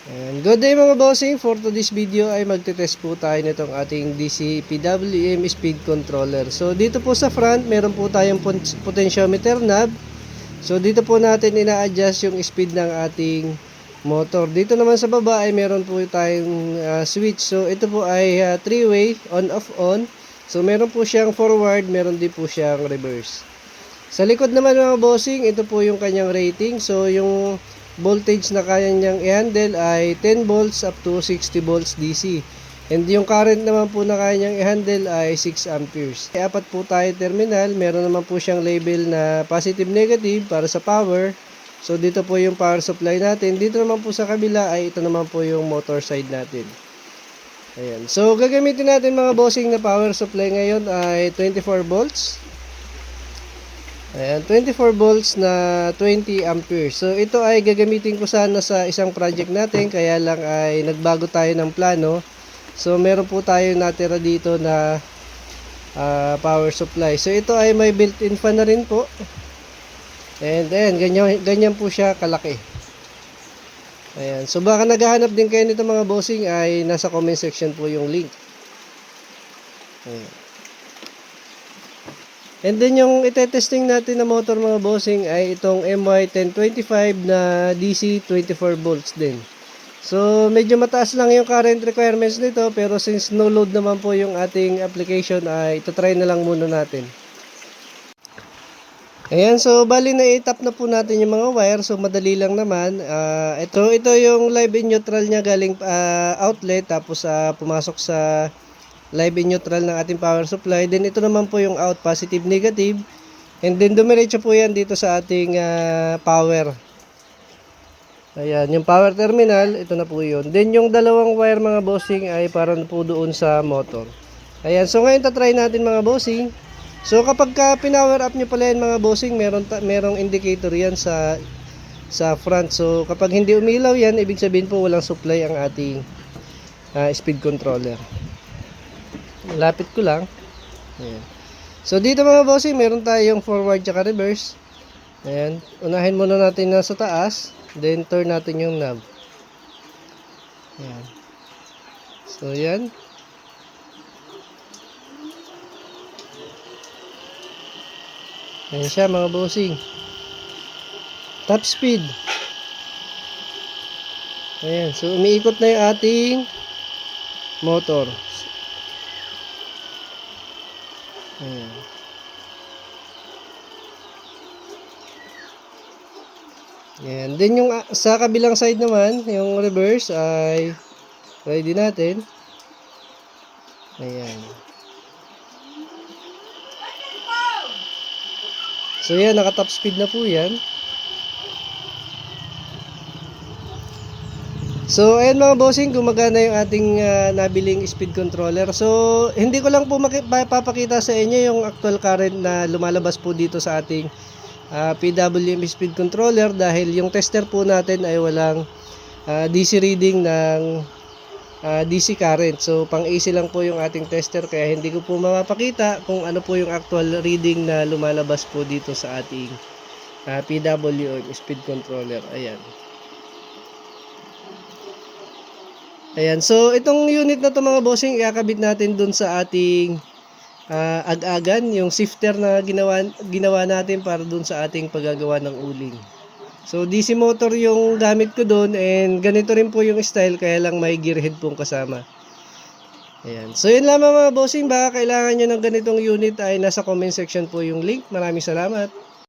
And good day mga bossing, for today's video ay magte-test po tayo nitong ating DC PWM speed controller. So dito po sa front, meron po tayong potentiometer knob. So dito po natin ina-adjust yung speed ng ating motor. Dito naman sa baba ay meron po tayong switch. So ito po ay 3-way on off on. So meron po siyang forward, meron din po siyang reverse. Sa likod naman mga bossing, ito po yung kanyang rating. So yung voltage na kaya niyang i-handle ay 10 volts up to 60 volts DC. And yung current naman po na kaya niyang i-handle ay 6 amperes. Apat po tayo terminal. Meron naman po siyang label na positive negative para sa power. So dito po yung power supply natin. Dito naman po sa kabila ay ito naman po yung motor side natin. Ayan. So gagamitin natin mga bossing na power supply ngayon ay 24 volts. Ayan, 24 volts na 20 amperes. So ito ay gagamitin ko sana sa isang project natin, kaya lang ay nagbago tayo ng plano. So meron po tayo natira dito na power supply. So ito ay may built-in fan na rin po. And ayan, ganyan po siya kalaki. Ayan, so baka naghahanap din kayo nito mga bossing, ay nasa comment section po yung link. Ayan. And then yung itetesting natin na motor mga bossing ay itong MY1025 na DC 24 volts din. So medyo mataas lang yung current requirements nito, pero since no load naman po yung ating application ay try na lang muna natin. Ayan, so bali na i-tap na po natin yung mga wire, so madali lang naman. Ito yung live in neutral niya galing outlet, tapos pumasok sa live in neutral ng ating power supply. Then ito naman po yung out, positive negative. And then dumiretso po yan dito sa ating power. Ayan, yung power terminal, ito na po yun. Then yung dalawang wire mga bossing ay para po doon sa motor. Ayan, so ngayon tatry natin mga bossing. So kapag pinower up nyo pala yan mga bossing, merong indicator yan sa front. So kapag hindi umilaw yan, ibig sabihin po walang supply ang ating speed controller. Lapit ko lang. Ayan. So dito mga bossing, meron tayong forward at reverse. Ayan. Unahin muna natin na sa taas, then turn natin yung knob. Ayan. So yan. Ayan siya mga bossing. Top speed. Ayan. So umiikot na yung ating motor. Ayan. Ayan. Then yung sa kabilang side naman, yung reverse ay ready natin. Ayan. So yan, naka top speed na po yan. So ayan mga bossing, gumagana yung ating nabiling speed controller. So hindi ko lang po papakita sa inyo yung actual current na lumalabas po dito sa ating PWM speed controller, dahil yung tester po natin ay walang DC reading ng DC current. So pang AC lang po yung ating tester, kaya hindi ko po mapapakita kung ano po yung actual reading na lumalabas po dito sa ating PWM speed controller. Ayan. Ayan, so itong unit na to mga bossing, ikakabit natin dun sa ating ag-agan, yung shifter na ginawa natin para dun sa ating paggagawa ng uling. So DC motor yung gamit ko dun, and ganito rin po yung style, kaya lang may gearhead pong kasama. Ayan, so yun lamang mga bossing. Baka kailangan nyo ng ganitong unit ay nasa comment section po yung link. Maraming salamat.